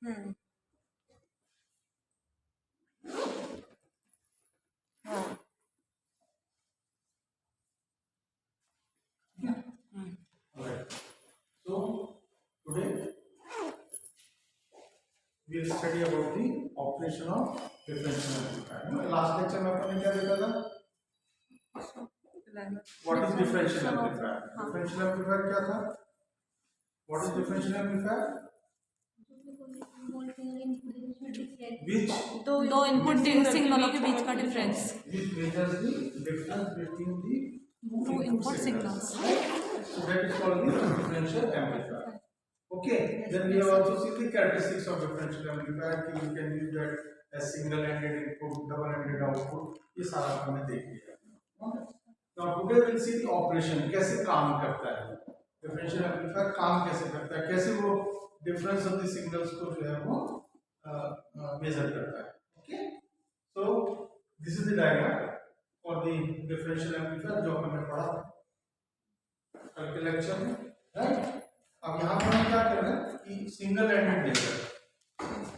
हम्म। हाँ। Alright. So today we will study about the operation of differential amplifier. Last lecture में अपन ने क्या देखा था? What is differential amplifier? Differential amplifier क्या था? What is differential amplifier? Which दो इनपुट सिग्नलों के बीच का difference. which measures the difference between the two input signals. So that is called the differential amplifier. Okay. Then we have also seen the characteristics of differential amplifier. You can use that as single-ended input, double-ended output. ये सारा हमने देख लिया. Okay. Now today we will see the operation. कैसे काम करता है? Differential amplifier काम कैसे करता है? कैसे वो difference of the signals को जो है वो measure करता है? Okay. So this is the diagram for the differential amplifier जो हमने पढ़ा कल के लेक्चर में, राइट? अब यहाँ पर हम क्या कर रहे हैं कि सिंगल एंडेड लेकर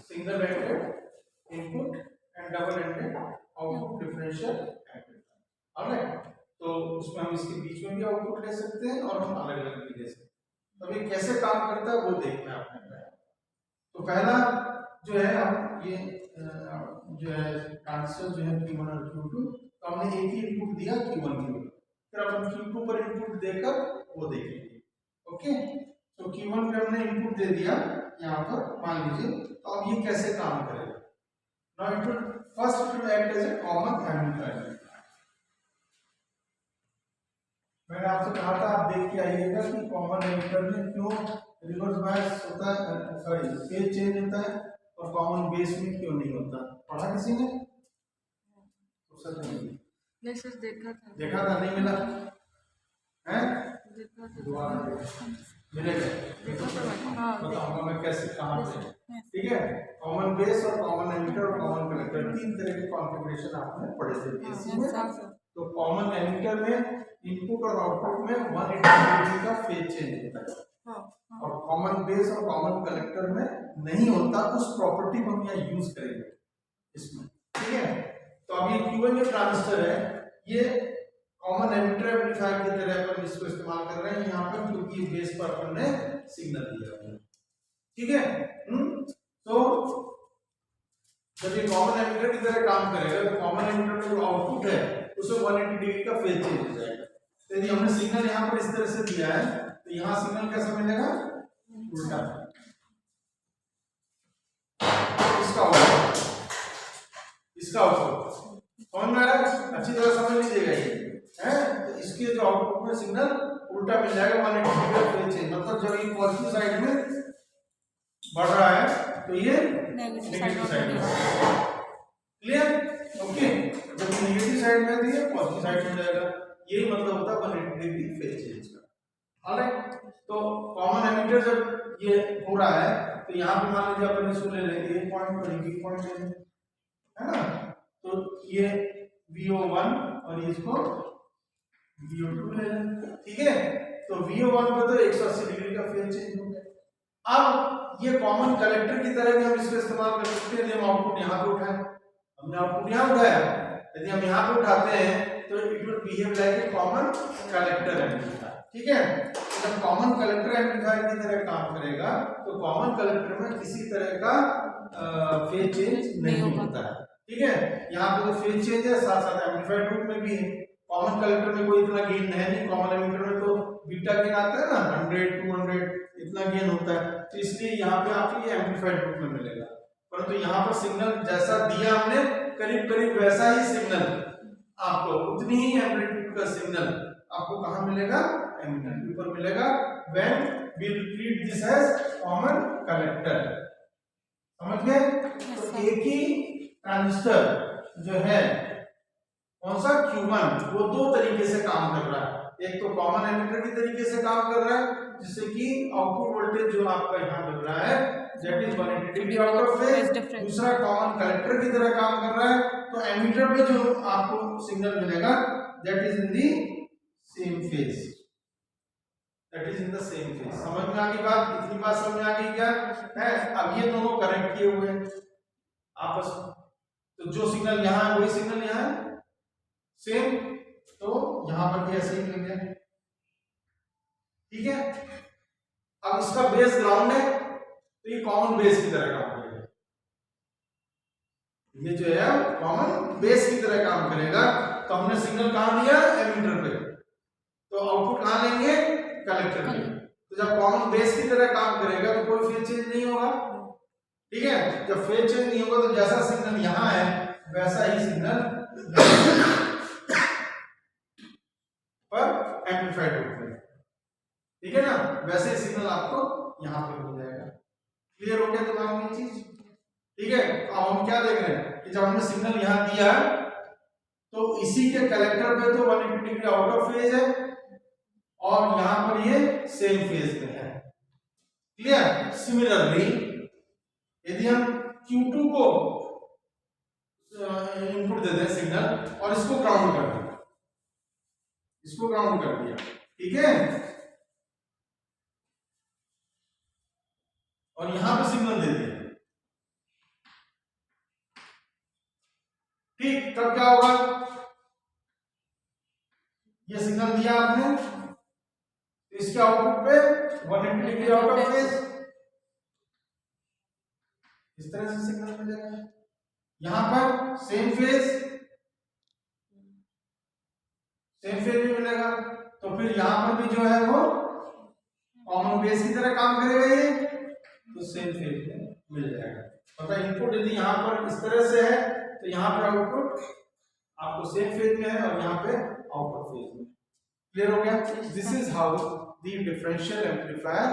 single ended input and double ended output differential amplifier, alright? तो उसमें हम इसके बीच में भी आउटपुट ले सकते हैं और हम अलग अलग भी ले सकते हैं। अब ये कैसे काम करता है वो देखना है आपने। तो पहला जो है हम ये जो है ट्रांजिस्टर जो है Q1 और Q2, तो हमने एक ही इनपुट दिया Q1 Q2, फिर अपन Q2 पर इनपुट देकर वो देखेंगे। ओके, तो Q1 पे हमने इनपुट दे दिया यहाँ पर मान लीजिए, तो अब ये कैसे काम करेगा? Now it will first it will act as a common amplifier. मैंने आपसे कहा था आप देख के आइएगा कि कॉमन एम्पलीफायर में क्यों रिवर्स बायस होता है, सॉरी फेज चेंज होता है, और कॉमन बेस में क्यों नहीं होता। पढ़ा किसी ने? नहीं सर, देखा था नहीं मिला है? मिलेगा, बताऊंगा मैं कैसे कहाँ पे। ठीक है, कॉमन बेस और कॉमन एमिटर और कॉमन कलेक्टर, तीन तरह के कॉन्फ़िगरेशन आपने पढ़े थे बेसिक में। तो कॉमन एमिटर में इनपुट और आउटपुट में 180 डिग्री का फेज चेंज होता है, और कॉमन बेस और कॉमन कलेक्टर में नहीं होता। उस प्रॉपर्टी को हम यहाँ यूज करेंगे इसमें। ठीक है, तो अब ये Q1 जो ट्रांजिस्टर है ये कॉमन एमिटर एम्पलीफायर की तरह अपन इसको इस्तेमाल कर रहे हैं यहाँ पर, क्योंकि ये बेस पर अपन ने सिग्नल दिया है। ठीक है, तो जब ये कॉमन एमिटर की तरह काम करेगा तो कॉमन एमिटर में जो आउटपुट है उसमें 180 डिग्री का फेज चेंज हो जाएगा। तो यदि हमने सिग्नल यहाँ पर इस तरह से दिया है तो यहाँ सिग्नल कैसा मिलेगा? उल्टा। इसका आउटपुट समझ में आ रहा है? अच्छी तरह समझ लीजिएगा ये है। तो इसके जो आउटपुट में सिग्नल उल्टा मिल जाएगा 180 डिग्री का फेज चेंज। मतलब जब ये पॉजिटिव साइड में बढ़ रहा है तो ये नेगेटिव साइड में। क्लियर? ओके, जब नेगेटिव साइड में दिए पॉजिटिव साइड में जाएगा। यही मतलब होता है 180 डिग्री फेज चेंज का। ऑलराइट, तो कॉमन एमिटर जब ये हो रहा है तो यहाँ पे मान लीजिए अपन इसको ले लेंगे, एक पॉइंट पर एक पॉइंट ले लेंगे, है ना? तो ये VO1 और इसको VO2 ले लेंगे। ठीक है, तो VO1 पर तो 180 डिग्री का फेज चेंज हो गया। अब ये कॉमन कलेक्टर की तरह भी हम इसको इस्तेमाल कर सकते हैं। हम आउटपुट यहाँ पे उठाए, हमने आउटपुट यहाँ उठाया, यदि हम यहाँ पे उठाते हैं तो it will behave like a common collector amplifier. ठीक है, जब कॉमन कलेक्टर एम्पलीफायर की तरह काम करेगा तो कॉमन कलेक्टर में किसी तरह का फेज चेंज नहीं होता है। ठीक है, यहाँ पे तो फेज चेंज है, साथ साथ एम्पलीफायर लूप में भी है। कॉमन कलेक्टर में कोई इतना गेन है नहीं, कॉमन एमिटर में तो बीटा गेन आता है ना, 100 200 इतना गेन होता है, तो इसलिए यहाँ पे आपको ये एम्पलीफायर लूप में मिलेगा। परंतु यहाँ पर सिग्नल जैसा दिया हमने करीब करीब वैसा ही सिग्नल आपको, उतनी ही एम्पलीट्यूड का सिग्नल आपको कहाँ मिलेगा? एमिटर पर मिलेगा। When we will treat this as common collector. समझ गए? तो एक ही ट्रांजिस्टर जो है कौन सा Q1, वो दो तरीके से काम कर रहा है। एक तो कॉमन एमिटर की तरीके से काम कर रहा है जिससे कि आउटपुट वोल्टेज जो आपका यहाँ मिल रहा है that is 180 degree out of phase. दूसरा कॉमन कलेक्टर की तरह काम कर रहा है, तो एमिटर में जो आपको सिग्नल मिलेगा that is in the same phase, that is in the same phase. समझ में आ गई बात? इतनी बात समझ में आ गई क्या है? अब ये दोनों कनेक्ट किए हुए हैं आपस में, तो जो सिग्नल यहाँ है वही सिग्नल यहाँ है सेम, तो यहाँ पर भी ऐसे ही मिल गया। ठीक है, अब इसका बेस ग्राउंड है तो ये कॉमन बेस की तरह काम करेगा, ये जो है कॉमन बेस की तरह काम करेगा। तो हमने सिग्नल कहां दिया? एमीटर पे, तो आउटपुट कहां लेंगे? कलेक्टर पे। तो जब कॉमन बेस की तरह काम करेगा तो कोई फेज चेंज नहीं होगा। ठीक है, जब फेज चेंज नहीं होगा तो जैसा सिग्नल यहां है वैसा ही सिग्नल पर एम्पलीफाइड होगा। ठीक है ना, वैसे ही सिग्नल आपको यहां पे मिल जाएगा। क्लियर हो गया दिमाग में चीज? ठीक है, अब हम क्या देख रहे हैं कि जब हमने सिग्नल यहां दिया तो इसी के कलेक्टर पे तो 180 डिग्री आउट ऑफ फेज है और यहां पर ये सेम फेज में है। क्लियर? सिमिलरली यदि हम Q2 को इनपुट दे दें सिग्नल और इसको ग्राउंड कर दें, इसको ग्राउंड कर दिया, ठीक है, और यहां पे सिग्नल दे दिया, ठीक, तब क्या होगा? ये सिग्नल दिया आपने तो इसके आउटपुट पे 180 डिग्री आउट ऑफ फेज, इस तरह से सिग्नल मिलेगा। यहां पर सेम फेज भी मिलेगा, तो फिर यहां पर भी जो है वो कॉमन बेस की तरह काम करेगा ये, तो सेम फेज में मिल जाएगा। मतलब इनपुट यदि यहां पर इस तरह से है तो यहां पे आउटपुट आपको सेम फेज में है और यहां पे आउट ऑफ फेज में। क्लियर हो गया? This is how the differential amplifier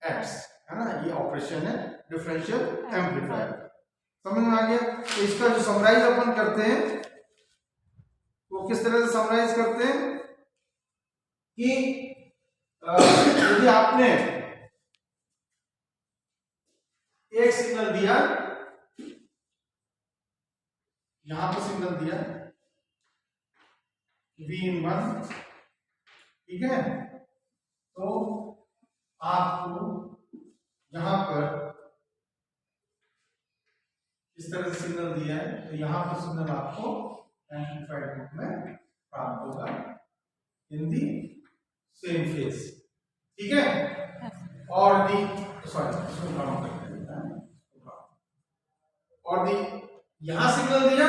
acts, है ना, ये ऑपरेशन है डिफरेंशियल एम्पलीफायर। समझ में आ गया? तो इसका जो समराइज अपन करते हैं वो किस तरह से समराइज करते हैं कि यदि आपने एक सिग्नल दिया, यहां पर सिग्नल दिया Vin1, ठीक है, तो आपको यहां पर इस तरह से सिग्नल दिया है, तो यहां पर सिग्नल आपको एम्पलीफाइड रूप में प्राप्त होगा इन दी सेम फेज। ठीक है, और दी और दी यहां सिग्नल दिया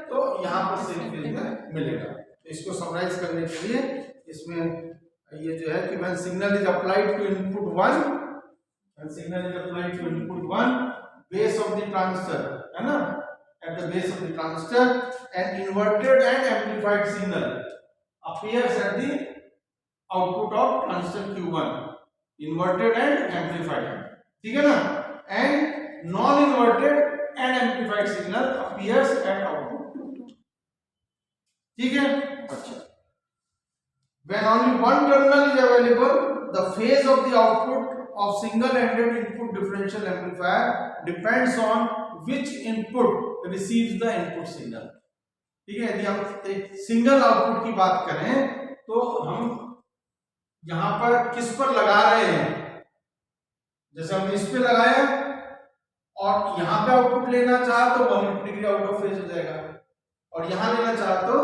तो यहां पर सेम फेज में मिलेगा। तो इसको समराइज करने के लिए इसमें ये जो है कि when signal is applied to input 1, when signal is applied to input 1, base of the transistor, है ना, at the base of the transistor an inverted and amplified signal appears at the output of transistor Q1, inverted and amplified, ठीक है ना, and non inverted and amplified signal appears at output Q2, ठीक है। अच्छा, when only one terminal is available, the phase of the output of single-ended input differential amplifier depends on which input receives the input signal। ठीक है, यदि हम एक single output की बात करें तो हम यहां पर किस पर लगा रहे हैं, जैसे हमने इस पे लगाया और यहां पे आउटपुट लेना चाहा तो 180 डिग्री आउट ऑफ फेज हो जाएगा और यहां लेना चाहा तो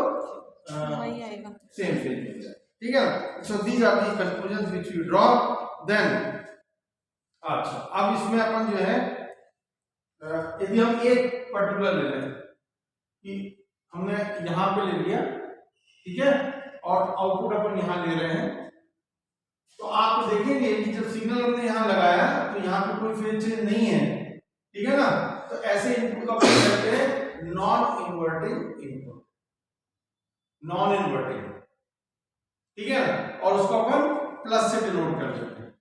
वही आएगा, सेम फेज हो जाएगा। ठीक है, so these are the conclusion which we draw then. अच्छा, अब इसमें अपन जो है यदि हम एक पर्टिकुलर ले लें कि हमने यहां पे ले लिया, ठीक है, और आउटपुट अपन यहां ले रहे हैं, तो आप देखेंगे कि जब सिग्नल हमने यहां लगाया तो यहां पे कोई फेज चेंज नहीं है, ठीक है ना, तो ऐसे इनपुट का अपन कहते हैं non inverting input, non inverting, ठीक है, और उसको अपन प्लस से डिनोट कर देते हैं,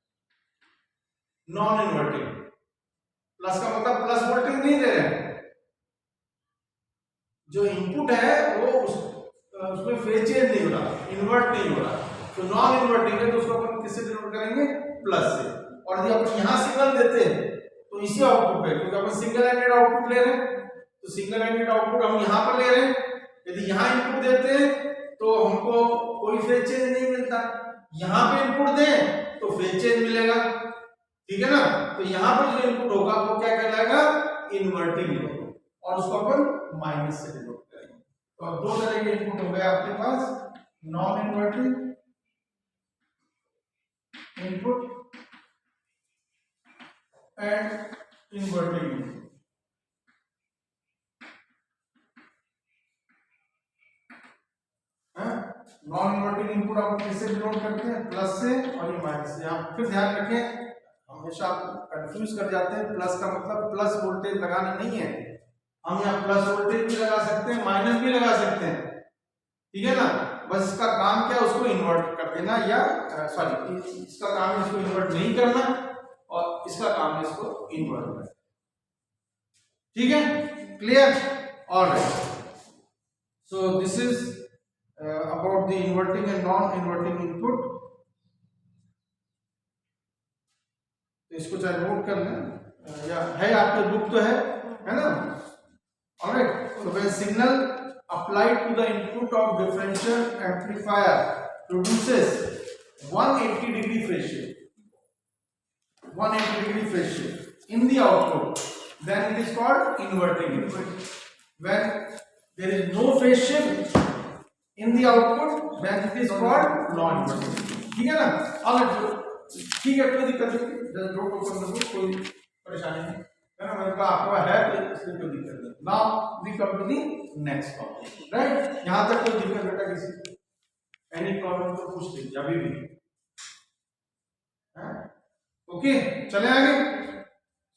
नॉन इन्वर्टिंग। प्लस का मतलब प्लस वोल्टेज नहीं दे रहे हैं, जो इनपुट है वो उसमें फेज चेंज नहीं हो रहा, इन्वर्ट नहीं हो रहा, तो नॉन इन्वर्टिंग है तो उसको अपन किससे डिनोट करेंगे? प्लस से। और यदि अपन यहां सिग्नल देते हैं तो इसी आउटपुट पे, क्योंकि अपन सिंगल एंडेड आउटपुट ले रहे हैं तो सिंगल एंडेड आउटपुट हम यहां पर ले रहे हैं, यदि यहां इनपुट देते हैं तो हमको कोई फेज चेंज नहीं मिलता, यहाँ पे इनपुट दें तो फेज चेंज मिलेगा, ठीक है ना। तो यहाँ पर जो इनपुट होगा वो क्या कहलाएगा, इन्वर्टिंग इनपुट, और उसको अपन माइनस से डिनोट करेंगे। तो अब दो तरह के इनपुट हो गए आपके पास, non inverting input and inverting input. Non inverting input आप किससे डिनोट करते हैं, प्लस से, और ये माइनस से। आप फिर ध्यान रखें, हमेशा आप कंफ्यूज कर जाते हैं, प्लस का मतलब प्लस वोल्टेज लगाना नहीं है, हम यहाँ प्लस वोल्टेज भी लगा सकते हैं, माइनस भी लगा सकते हैं, ठीक है ना। बस इसका काम क्या है, उसको इन्वर्ट कर देना, या सॉरी इसका काम है इसको इन्वर्ट नहीं करना, और इसका काम है इसको इन्वर्ट करना, ठीक है, clear, alright. So this is about the inverting and non-inverting input। तो इसको चाहे नोट कर लें, या है आपके बुक तो है ना। Alright, so when signal applied to the input of differential amplifier produces 180 degree phase shift, 180 degree phase shift in the output, then it is called inverting input। When there is no phase shift in the output, then it is called non-inverting, ठीक है ना। Alright, ठीक है, कोई दिक्कत नहीं, just don't open the book, कोई परेशानी नहीं है ना, मेरे को आपका है तो इसलिए कोई दिक्कत नहीं। Now we come to the next topic, right. यहां तक कोई दिक्कत बेटा किसी को, एनी प्रॉब्लम तो पूछ लीजिए अभी भी, ओके, चले आगे।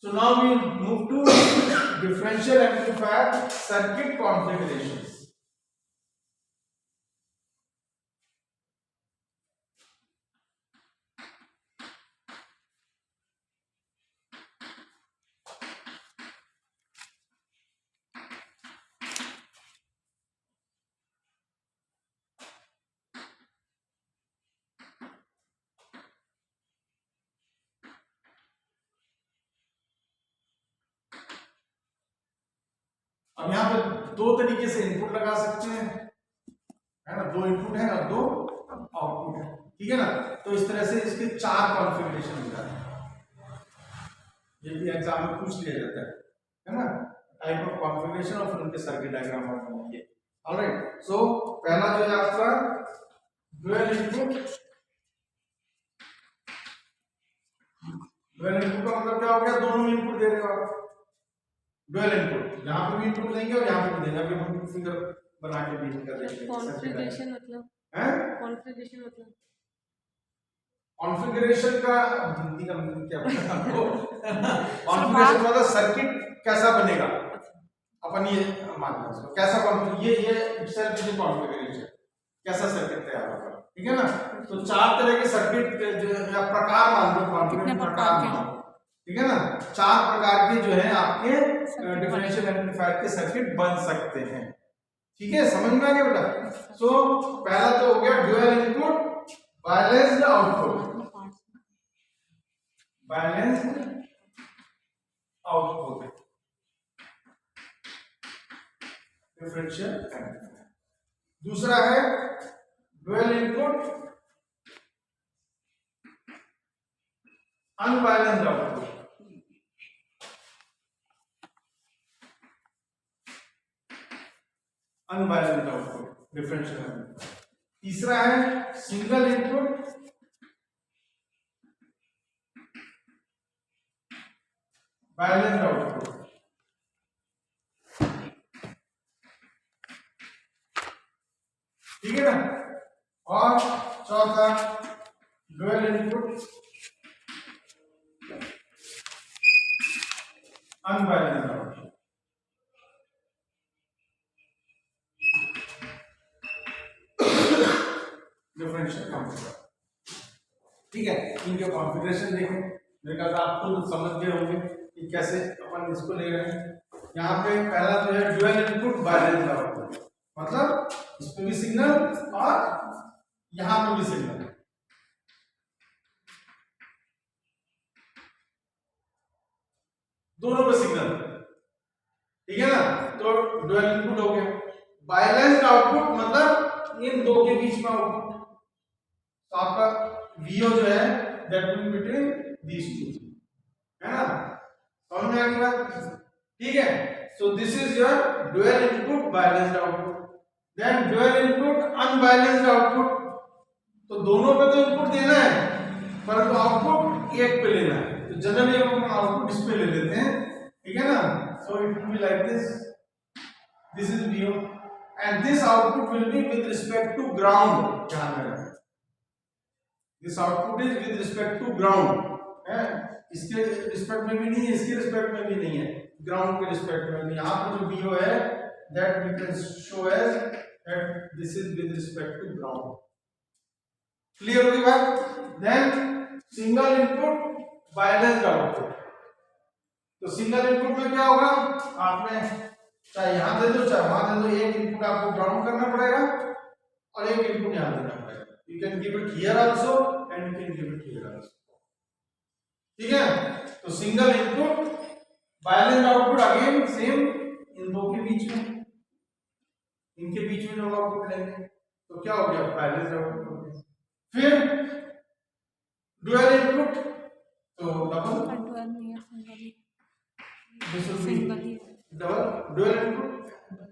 So now we move to differential amplifier circuit configurations. अब यहाँ पे दो तरीके से इनपुट लगा सकते हैं, है ना, दो इनपुट है और दो आउटपुट है, ठीक है ना। तो इस तरह से इसके चार कॉन्फ़िगरेशन हो जाते हैं, ये भी एग्जाम में पूछ लिया जाता है ना, टाइप ऑफ कॉन्फ़िगरेशन और फिर उनके सर्किट डायग्राम आप बनाइए। ऑलराइट, सो पहला जो है आपका ड्यूअल इनपुट। ड्यूअल इनपुट का मतलब क्या हो गया, दोनों में इनपुट दे रहे हो आप, ड्यूअल इनपुट, यहाँ पे भी इनपुट देंगे और यहाँ पे भी देंगे। अभी हम फिगर बना के भी कर देंगे। कॉन्फ़िगरेशन मतलब है, कॉन्फ़िगरेशन मतलब कॉन्फ़िगरेशन का हिंदी का मतलब क्या होता है, कॉन्फ़िगरेशन मतलब सर्किट कैसा बनेगा, अपन ये मान लो इसको कैसा कॉन्फ़िगर, ये इटसेल्फ इज कॉन्फ़िगरेशन, कैसा सर्किट तैयार होगा, ठीक है ना। तो चार तरह के सर्किट जो या प्रकार मान लो, कॉन्फ़िगरेशन प्रकार मान लो, ठीक है ना। चार प्रकार के जो है आपके डिफरेंशियल एम्पलीफायर के सर्किट बन सकते हैं, ठीक है, समझ में आ गया बेटा। सो पहला तो हो गया dual input, balanced output, balanced output differential amplifier. दूसरा है dual input unbalanced output, unbalanced output differential amplifier. तीसरा है सिंगल इनपुट बैलेंस्ड आउटपुट, ठीक है ना। और चौथा dual input unbalanced output. Differential amplifier, ठीक है। इनके कॉन्फ़िगरेशन देखें, मेरे ख्याल से आप खुद समझ गए होंगे कि कैसे अपन इसको ले रहे हैं। यहाँ पे पहला जो है ड्यूअल इनपुट बैलेंस्ड आउटपुट, मतलब इस पे भी सिग्नल और यहाँ पे भी सिग्नल, दोनों पे सिग्नल, ठीक है ना। तो ड्यूअल इनपुट हो गया। बैलेंस्ड आउटपुट मतलब इन दो के बीच में आउटपुट, तो आपका VO जो है that will be between these two, है ना? समझ में आ गई बात? ठीक है, so this is your dual input balanced output. Then dual input unbalanced output, तो दोनों पे तो इनपुट देना है परंतु आउटपुट एक पे लेना है, तो जनरली हम आउटपुट इस पे ले लेते हैं, ठीक है ना? So it will be like this is VO and this output will be with respect to ground, ध्यान में रखें, this output is with respect to ground, है? इसके रिस्पेक्ट में भी नहीं है, इसके रिस्पेक्ट में भी नहीं है, ग्राउंड के रिस्पेक्ट में भी। यहाँ पर जो VO है that we can show as that this is with respect to ground। Clear होगी बात? Then single input balanced output, तो सिंगल इनपुट में क्या होगा, आपने चाहे यहां दे दो चाहे वहां दे दो, एक इनपुट आपको ग्राउंड करना पड़ेगा और एक इनपुट यहां देना पड़ेगा। You can give it here also and you can give it here also, ठीक है? तो single input balanced output again same, इन दो के बीच में, इनके बीच में जो आउटपुट लेंगे तो क्या हो गया, बैलेंस्ड आउटपुट हो गया। फिर ड्यूअल इनपुट, तो double double dual input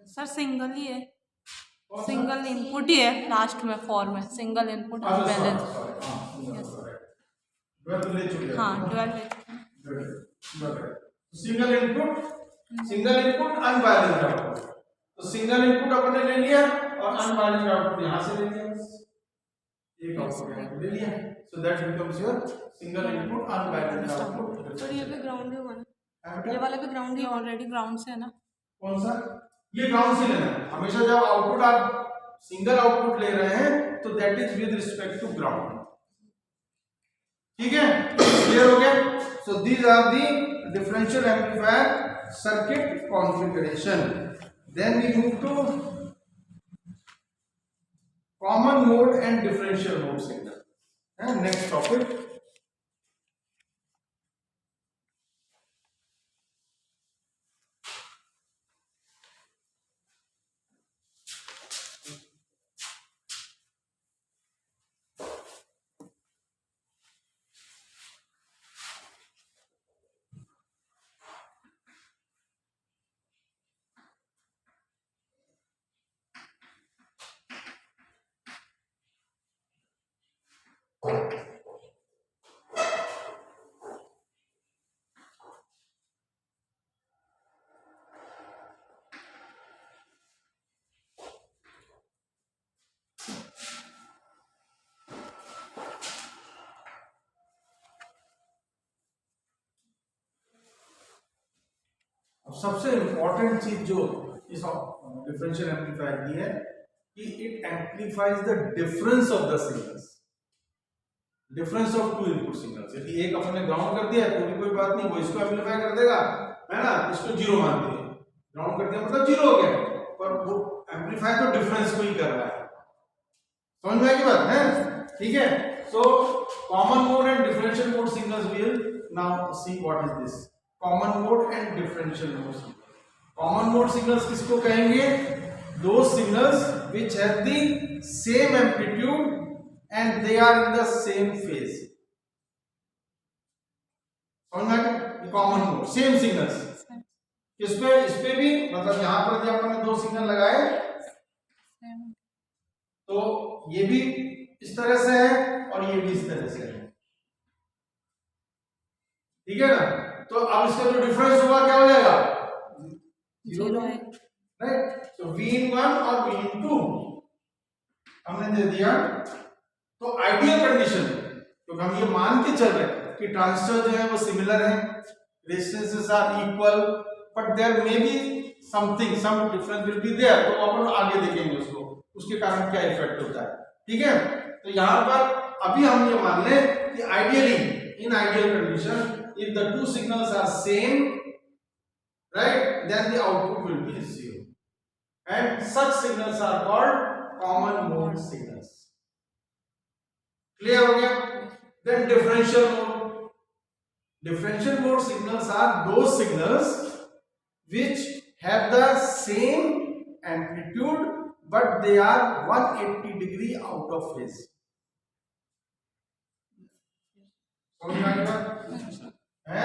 sir single ही है, सिंगल इनपुट ही है लास्ट में फॉर में, सिंगल इनपुट बैलेंस। हाँ ड्यूअल ले चुके। सिंगल इनपुट अनबैलेंस्ड आउटपुट, तो सिंगल इनपुट अपने ले लिया और अनबैलेंस्ड आउटपुट यहां से ले लिया, एक आउटपुट यहां पे ले लिया, so that becomes your single input unbalanced output. और ये भी ग्राउंड है वाला, ये वाला भी ग्राउंड ये ही ऑलरेडी ग्राउंड से है ना। कौन सा? ये ग्राउंड से लेना है हमेशा, जब आउटपुट आप सिंगल आउटपुट ले रहे हैं तो that is with respect to ground, ठीक है? क्लियर हो गया? So these are the differential amplifier circuit configuration. Then we move to common mode and differential mode signal, है नेक्स्ट टॉपिक। अब सबसे इंपॉर्टेंट चीज जो इस डिफरेंशियल एम्पलीफायर की है कि it amplifies the difference of the signals, difference of two input signals. यदि एक अपन ने ग्राउंड कर दिया तो भी कोई बात नहीं, वो इसको एम्पलीफाई कर देगा, है ना? इसको जीरो मान दिया, ग्राउंड कर दिया मतलब जीरो हो गया, पर वो एम्पलीफाई तो डिफरेंस को ही कर रहा है। समझ में आई बात है? ठीक है, so common mode and differential mode signals will now see what is this common mode and differential mode signal. Common mode signals किसको कहेंगे? दो signals which have the same amplitude and they are in the same phase। समझ में आ गया? Common mode same signals, इस पे भी मतलब यहां पर जब हमने दो सिग्नल लगाए तो ये भी इस तरह से है और ये भी इस तरह से है, ठीक है ना? तो अब इसका जो डिफरेंस होगा क्या हो जाएगा? Zero, right? तो Vin1 और Vin2 हमने दे दिया। तो आइडियल कंडीशन, क्योंकि हम ये मान के चल रहे हैं कि ट्रांजिस्टर जो है वो सिमिलर है, resistances are equal, but there may be something, some difference will be there, तो अपन आगे देखेंगे उसको, उसके कारण क्या इफेक्ट होता है, ठीक है? तो यहां पर अभी हम ये मान लें कि ideally, in ideal condition, if the two signals are same, right, then the output will be zero, and such signals are called common mode signals। clear हो गया? then differential mode signals are those signals which have the same amplitude but they are 180 degree out of phase। समझ में आ गई बात है?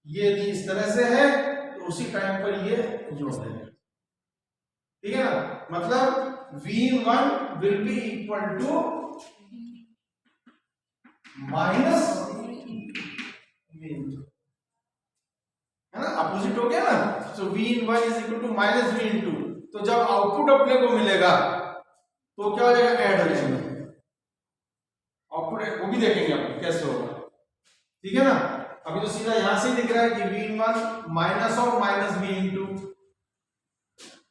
ये यदि इस तरह से है तो उसी टाइम पर ये जोड़ देंगे, ठीक है ना। मतलब V1 will be equal to minus V2, है ना, अपोजिट हो गया ना। तो V1 is equal to minus V2। तो जब आउटपुट अपने को मिलेगा तो क्या हो जाएगा, ऐड हो जाएंगे आउटपुट, वो भी देखेंगे अपन कैसे होगा, ठीक है ना। अभी तो सीधा यहां से दिख रहा है कि V1 minus of minus V2,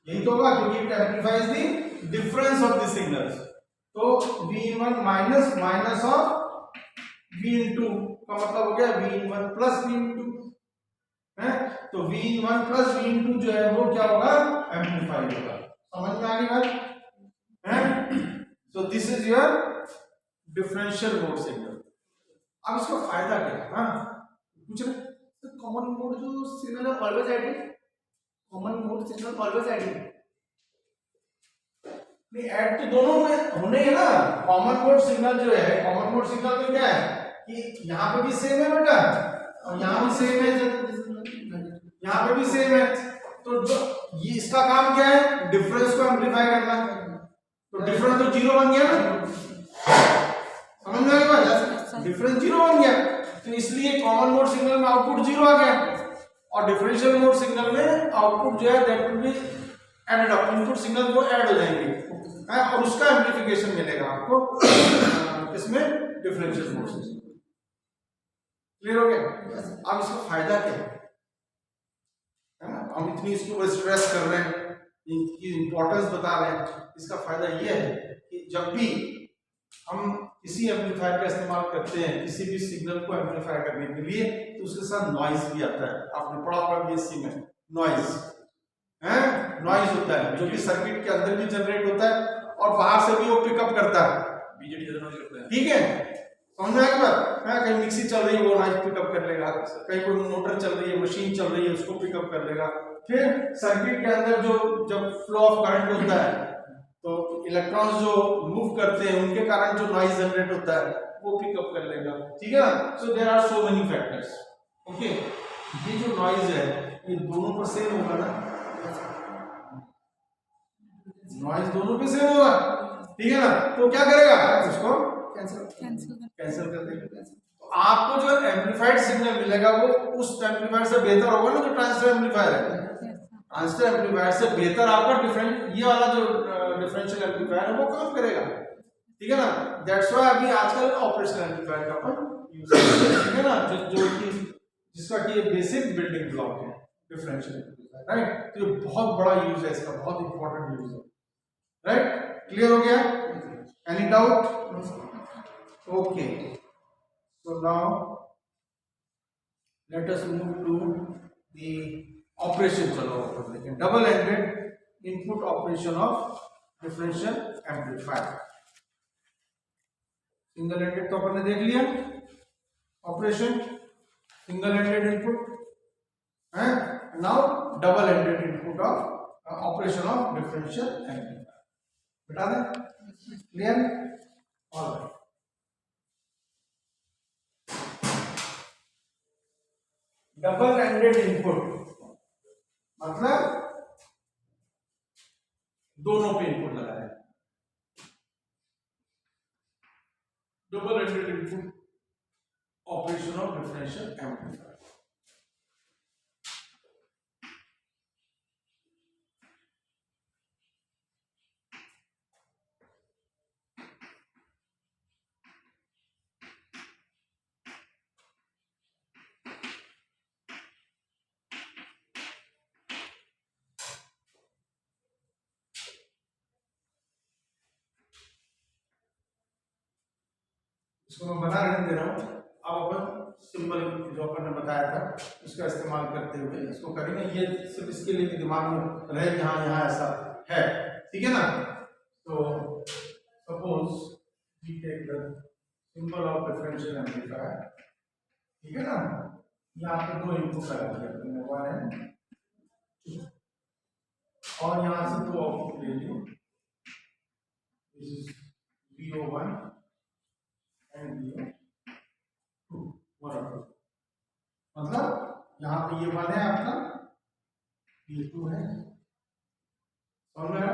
यही तो होगा क्योंकि it amplifies the difference of the signals. तो V1 minus minus of V2 का मतलब हो गया V1 प्लस V2 है। तो V1 प्लस V2 जो है वो क्या होगा, एम्प्लीफाई होगा। समझ में आ गई बात है? So this is your differential mode signal. अब इसका फायदा क्या है? हाँ पूछ रहे, तो कॉमन मोड जो सिग्नल है always adding, common mode signal always adding नहीं, ऐड तो दोनों में होने है ना। कॉमन मोड सिग्नल जो है, कॉमन मोड सिग्नल में क्या है कि यहाँ पे भी सेम है बेटा और यहाँ भी सेम है, यहाँ पे भी सेम है। तो जो ये इसका काम क्या है, डिफरेंस को एम्प्लीफाई करना। तो डिफरेंस तो जीरो बन गया ना, समझ में आ गया, डिफरेंस जीरो बन गया। तो इसलिए कॉमन मोड सिग्नल में आउटपुट जीरो आ गया और डिफरेंशियल मोड सिग्नल में आउटपुट जो है that will be added up, input signal वो ऐड हो जाएंगे और उसका एम्प्लीफिकेशन मिलेगा आपको किसमें, डिफरेंशियल मोड से। क्लियर हो गया? अब इसका फायदा क्या है ना, हम इतनी इसके ऊपर स्ट्रेस कर रहे हैं, इनकी इंपॉर्टेंस बता रहे हैं। इसका फायदा यह है कि जब भी हम किसी एम्पलीफायर का इस्तेमाल करते हैं किसी भी सिग्नल को एम्पलीफाई करने के लिए, तो उसके साथ नॉइज भी आता है। आपने पढ़ा होगा बीएससी में, नॉइज है, नॉइज होता है जो कि सर्किट के अंदर भी जनरेट होता है और बाहर से भी वो पिकअप करता है, बीजेटी जैसा नॉइज करता है, ठीक है। समझ में आया बात? कहीं मिक्सी चल रही है वो नॉइज पिकअप कर लेगा, कहीं कोई मोटर चल रही है, मशीन चल रही है, उसको पिकअप कर लेगा। फिर सर्किट के अंदर जो जब फ्लो ऑफ करंट होता है तो इलेक्ट्रॉन्स जो मूव करते हैं उनके कारण जो नॉइज जनरेट होता है वो पिकअप कर लेगा, ठीक है ना। So there are so many factors, okay. ये जो नॉइज है ये दोनों पर सेम होगा ना, नॉइज दोनों पे सेम होगा, ठीक है ना। तो क्या करेगा, उसको कैंसिल कर देगा। तो आपको जो एम्पलीफाइड सिग्नल मिलेगा वो उस एम्पलीफायर से बेहतर होगा ना जो ट्रांजिस्टर एम्पलीफायर है। ट्रांजिस्टर एम्पलीफायर से बेहतर आपका डिफरेंट ये वाला जो डिफरेंशियल एम्पलीफायर है वो काम करेगा, ठीक है ना। दैट्स व्हाई अभी आजकल ऑपरेशनल एम्पलीफायर का अपन यूज करते हैं, ठीक है ना, जो कि जिसका कि बेसिक बिल्डिंग ब्लॉक है डिफरेंशियल एम्पलीफायर, राइट। तो ये बहुत बड़ा यूज है इसका, बहुत इंपॉर्टेंट यूज है, राइट। क्लियर हो गया? Any doubt? Okay, so now let us move to the operation. चलो देखें, double ended input operation of differential amplifier। Single ended तो अपन ने देख लिया ऑपरेशन, सिंगल एंडेड इनपुट है। Now double ended input of operation of differential amplifier, बता दें? Clear? Alright. Double ended input मतलब दोनों पे इनपुट लगाया, double ended input operation of differential amplifier. इसको मैं बना रहने दे रहा हूं। अब अपन सिंबल जो अपन ने बताया था उसका इस्तेमाल करते हुए इसको करेंगे। ये सिर्फ इसके लिए कि दिमाग में रहे कि हाँ यहाँ ऐसा है, ठीक है ना। तो suppose we take the symbol of differential amplifier, ठीक है ना। यहाँ पे दो इनपुट लगा दिया, 1 एंड 2, और यहाँ से दो आउटपुट ले लियो, this is VO1 and VO2 1 मतलब यहाँ पे ये 1 है आपका, ये 2 है, समझ में आया?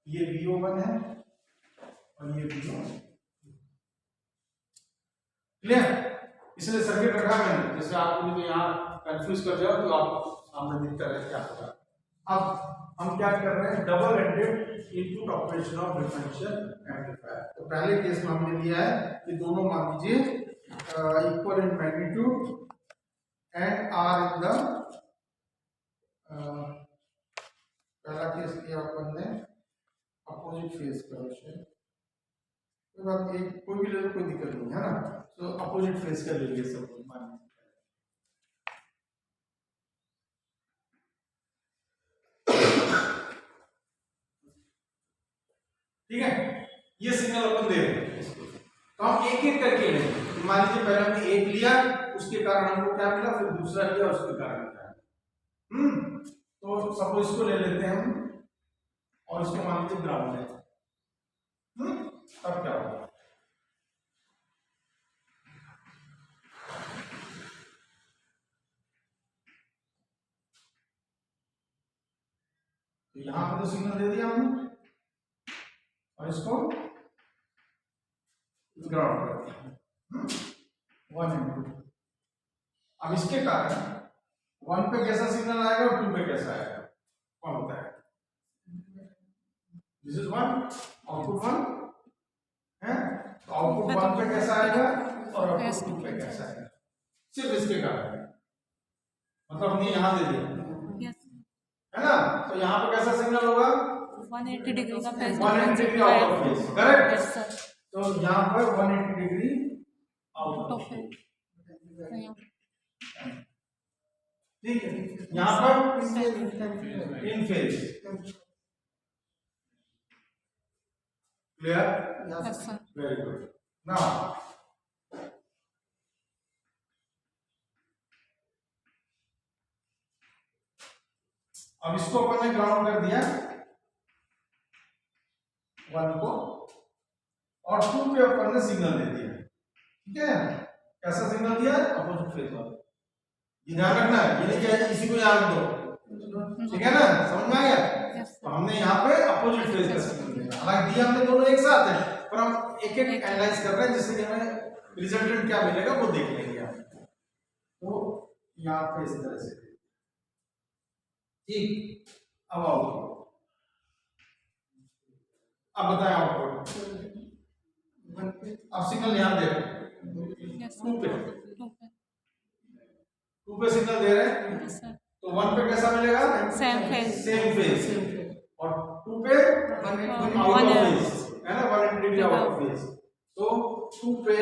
ये VO1 है और ये VO, क्लियर? इसलिए सर्किट रखा मैंने, जैसे आपको तो यहाँ कंफ्यूज कर जाओ तो आपको सामने दिखता रहे क्या होगा। अब हम क्या कर रहे हैं, double ended input operation of differential amplifier. तो पहले केस में हमने लिया है कि दोनों मान लीजिए equal in magnitude and are in the, पहला केस किया अपन ने अपोजिट फेज का विषय, कोई बात नहीं, कोई भी ले लो, कोई दिक्कत नहीं है ना। तो अपोजिट फेज का ले लिए सब मान, ठीक है। ये सिग्नल अपन दे रहे हैं, तो हम एक एक करके लेंगे। मान लीजिए पहले हमने एक लिया, उसके कारण हमको क्या मिला, फिर दूसरा लिया, उसके कारण क्या। तो सपोज इसको ले लेते हैं हम और इसको मान लीजिए ग्राउंड है, तब क्या होगा, तो यहां पर तो सिग्नल दे दिया हमने और इसको ग्राउंड कर दिया 1 and 2। अब इसके कारण 1 पे कैसा सिग्नल आएगा और 2 पे कैसा आएगा, कौन होता है? दिस इज 1, आउटपुट 1 है, तो आउटपुट 1 पे कैसा आएगा और आउटपुट 2 पे कैसा आएगा, सिर्फ इसके कारण, मतलब हमने यहां दे दिया है ना। तो यहाँ पे कैसा सिग्नल होगा, 180 डिग्री का phase, 180 degree out of phase, correct. Yes sir. तो यहाँ पर 180 डिग्री आउट ऑफ फेज, ठीक है। यहाँ पर in phase, clear? Yes sir. Very good. Now अब इसको अपन ने ग्राउंड कर दिया 1 को, और 2 पे अपन ने सिग्नल दे दिया, ठीक है। कैसा सिग्नल दिया, अपोजिट फेज वाला, ये ध्यान रखना है, ये नहीं क्या इसी को याद दो, ठीक है ना, समझ में आ गया। तो हमने यहाँ पे अपोजिट फेज का सिग्नल दिया, हालांकि दिया हमने दोनों एक साथ है, पर हम एक एक एनालाइज कर रहे हैं जिससे कि हमें रिजल्टेंट क्या मिलेगा वो देख लेंगे आप। तो यहाँ पे इस तरह से, ठीक। अब आउटपुट, अब बताएं आउटपुट, अब सिग्नल ध्यान दे रहे हैं 2 पे सिग्नल दे रहे हैं, तो 1 पे कैसा मिलेगा, सेम फेज, और 2 पे आउट ऑफ फेज है ना, 180 डिग्री आउट ऑफ फेज। तो 2 पे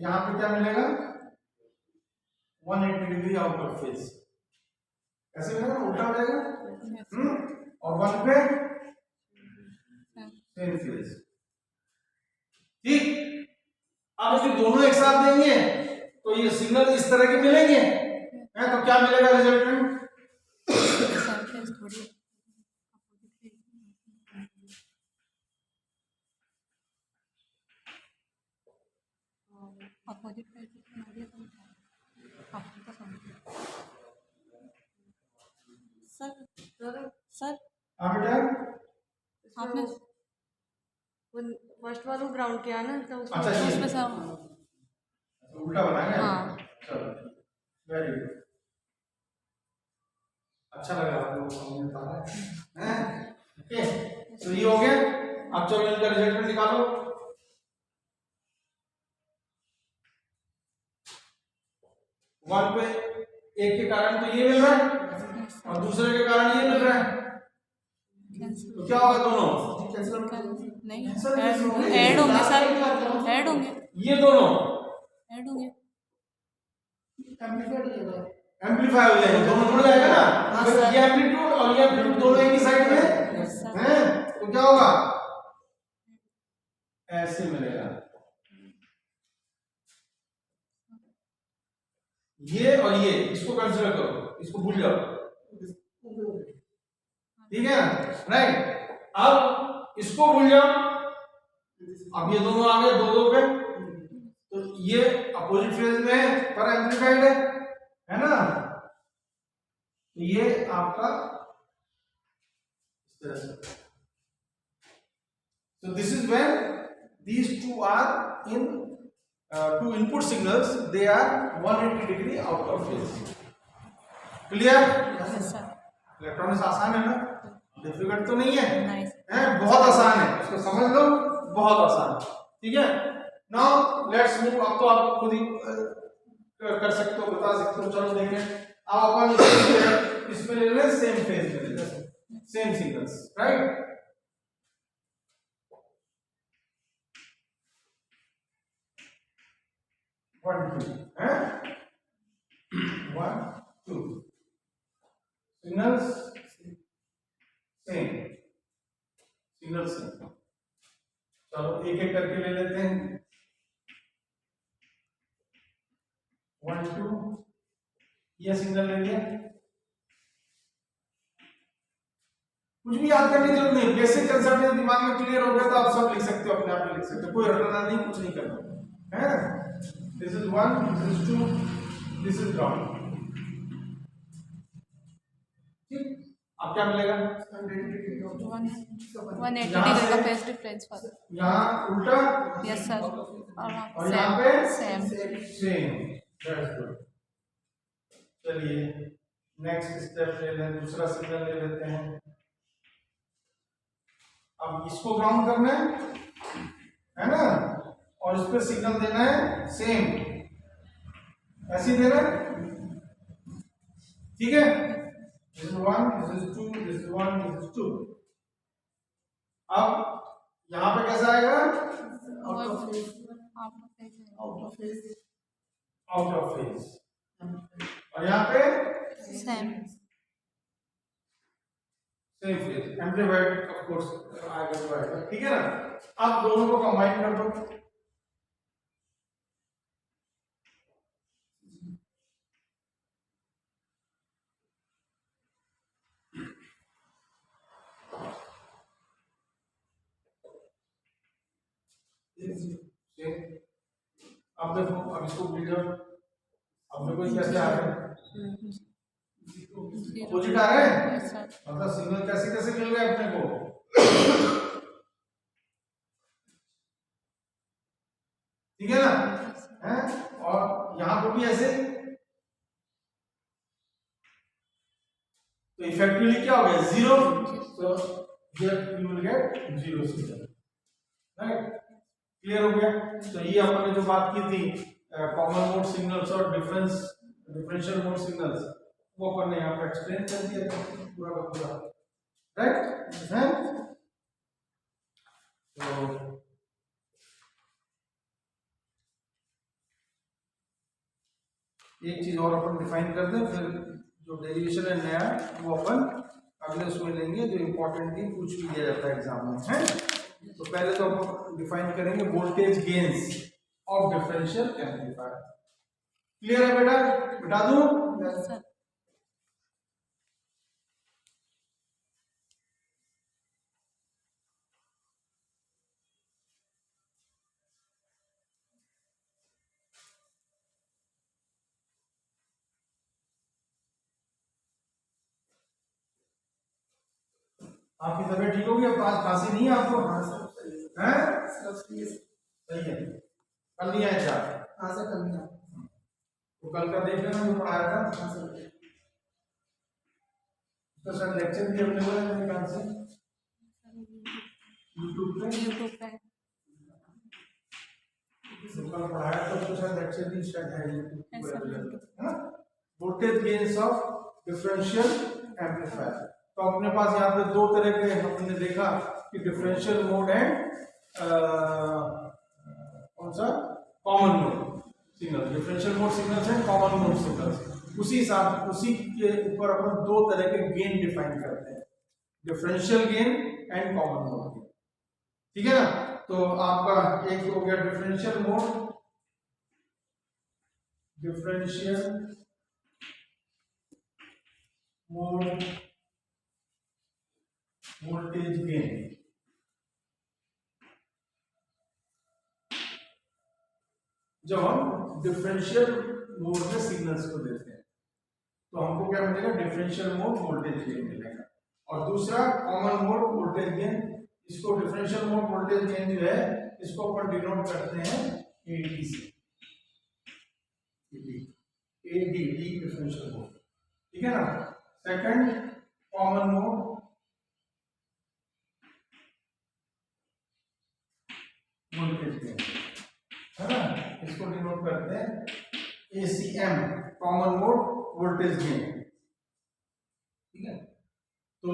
यहाँ पे क्या मिलेगा, 180 डिग्री आउट ऑफ फेज, कैसे मिलेगा, उल्टा हो जाएगा, और 1 पे सेम फेज, ठीक। अब यदि दोनों एक साथ देंगे तो ये सिग्नल इस तरह के मिलेंगे, है, तो क्या मिलेगा रिजल्टेंट, सर बेटा आपने फर्स्ट वाला ग्राउंड किया ना, तो अच्छा ये उसमें से उल्टा बनाएंगे, हाँ। चलो वेरी गुड, अच्छा लगा आपको समझ में आ रहा है, ओके। तो ये हो गया, अब चलो इनका रिजल्ट निकालो। 1 पे एक के कारण तो ये मिल रहा है और दूसरे के कारण ये मिल रहा है, तो क्या होगा, दोनों नहीं ऐड होंगे सर, ऐड होंगे, ये दोनों ऐड होंगे, एम्पलीफाई हो जाएगा, दोनों जुड़ जाएगा ना, तो ये एम्पलीट्यूड और ये एम्पलीट्यूड दोनों एक ही साइड में हैं, तो क्या होगा, ऐसे मिलेगा, ये और ये, इसको कंसीडर करो, इसको भूल जाओ, ठीक है ना, राइट। अब इसको भूल जाओ, अब ये दोनों आ गए 2 2 पे, ये अपोजिट फेज में है पर एम्पलीफाइड है ना। तो ये आपका इस तरह से। So this is when these two are in two input signals, they are 180 degree out of phase. Clear? Yes, sir. Electronics आसान है ना, डिफिकल्ट तो नहीं है, Nice. है बहुत आसान है, इसको समझ लो, बहुत आसान। ठीक है, नाउ लेट्स मूव। अब तो आप खुद ही कर सकते हो, बता सकते हो। चलो देखें, अब अपन इसमें ले लें, सेम फेज में ले लें, same signals, right. One two है, one two signals same, signal same. चलो एक एक करके ले लेते हैं। वन टू, ये सिग्नल ले लिया। कुछ भी याद करने की जरूरत नहीं, बेसिक कंसेप्ट में दिमाग में क्लियर हो गया तो आप सब लिख सकते हो, अपने आप लिख सकते हो, कोई रटना नहीं, कुछ नहीं करना है। This is one, this is two, this is ground. ठीक, अब क्या मिलेगा? 180 डिग्री का फेज डिफरेंस पर। यहाँ उल्टा, यस सर, और यहाँ पे सेम। सेम। That's good. चलिए नेक्स्ट स्टेप ले लें, दूसरा सिग्नल ले लेते हैं। अब इसको ग्राउंड करना है ना, और इस पे सिग्नल देना है सेम, ऐसे ही देना, ठीक है। This is one, this is two, this is one, this is two. अब यहाँ पे कैसा आएगा? Out of phase, out of phase, out of phase. और यहाँ पे same same phase, amplified of course आएगा, ठीक है ना। अब दोनों को कंबाइन कर दो। अब देखो, अब इसको बिल्डर, अब देखो कैसे आ रहे हैं, अपोजिट आ रहे हैं, मतलब सिग्नल कैसे कैसे मिल गए अपने को, ठीक है ना, हैं? और यहाँ पर भी ऐसे, तो इफेक्टिवली क्या हो गया? जीरो। तो here you will get zero signal, right. Clear हो गया। तो ये अपन ने जो बात की थी कॉमन मोड सिग्नल्स और डिफरेंशियल मोड सिग्नल्स, वो अपन ने यहाँ पे एक्सप्लेन कर दिया था पूरा का पूरा, राइट है। तो एक चीज और अपन डिफाइन कर दें, फिर जो डेरिवेशन है नया वो अपन अगले उसमें लेंगे, जो इंपॉर्टेंट थी पूछ भी दिया जाता है एग्जाम में, है। तो पहले तो हम डिफाइन करेंगे voltage gains of differential amplifier. Clear है बेटा? बता दूं? आपकी तबीयत ठीक होगी? अब आज खांसी नहीं है आपको? हैं? सही है। कल नहीं आया चार? हाँ सर, कल नहीं आया। तो कल का देख लेना जो पढ़ाया था। हाँ सर। तो सर लेक्चर भी अवेलेबल है मेरे ख्याल से यूट्यूब पे। तो कल पढ़ाया तो सर लेक्चर भी शायद है यूट्यूब पे available. Voltage gains of differential amplifier. तो अपने पास यहाँ पे दो तरह के हमने देखा कि डिफरेंशियल मोड एंड कौन सा, common mode signal. Differential mode signals and common mode signals, उसी हिसाब उसी के ऊपर अपन दो तरह के गेन डिफाइन करते हैं, differential gain and common mode gain, ठीक है ना। तो आपका एक हो गया differential mode, differential mode voltage gain, जब हम डिफरेंशियल मोड में सिग्नल्स को देते हैं तो हमको क्या मिलेगा, डिफरेंशियल मोड वोल्टेज गेन मिलेगा। और दूसरा कॉमन मोड वोल्टेज गेन, इसको डिफरेंशियल मोड वोल्टेज गेन जो है इसको अपन डिनोट करते हैं एडी से, एडी डिफरेंशियल मोड, ठीक है ना। Second common mode voltage gain है ना, इसको डिनोट करते हैं ACM, common mode voltage gain, ठीक है। तो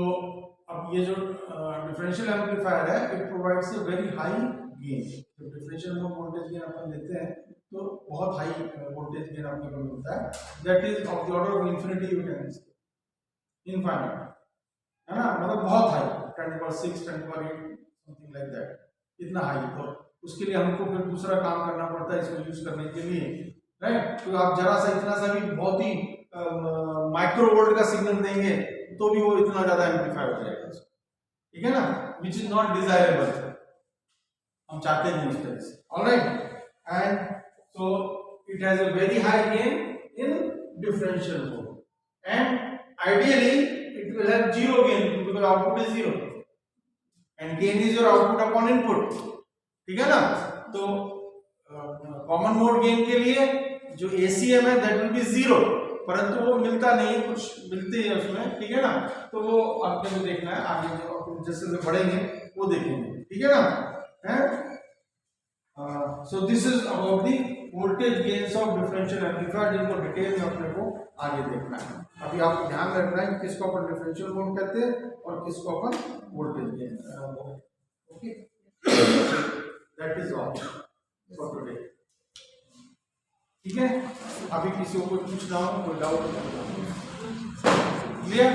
अब ये जो डिफरेंशियल एम्पलीफायर है it provides a very high gain. तो डिफरेंशियल मोड वोल्टेज गेन अपन लेते हैं तो बहुत हाई वोल्टेज गेन अपने को मिलता है, that is of the order of infinity, you can say infinite, है ना, मतलब बहुत हाई, 10⁻6 10⁻8 समथिंग लाइक दैट, इतना हाई। तो उसके लिए हमको फिर दूसरा काम करना पड़ता है इसको यूज करने के लिए, राइट। तो आप जरा सा इतना सा भी बहुत ही माइक्रो वोल्ट का सिग्नल देंगे तो भी वो इतना ज्यादा एम्पलीफाई हो जाएगा, ठीक है ना, विच इज नॉट डिजायरेबल, हम चाहते नहीं इस तरह से, alright. And so it has a very high gain in differential mode and ideally it will have zero gain because output is zero and gain is your output upon input, ठीक है ना। तो कॉमन मोड गेन के लिए जो ACM है that will B zero, परंतु वो मिलता नहीं, कुछ मिलते हैं उसमें, ठीक है ना। तो वो आपने को देखना है आगे, जो जैसे जैसे बढ़ेंगे वो देखेंगे, ठीक है ना, है। So this is about the voltage gains of differential amplifier, जिनको डिटेल में अपने को आगे देखना है। अभी आपको ध्यान रखना है किसको अपन डिफरेंशियल मोड कहते हैं और किसको अपन voltage gain, okay. That is all for today, ठीक है। अभी किसी को कुछ पूछना हो, कोई डाउट, क्लियर?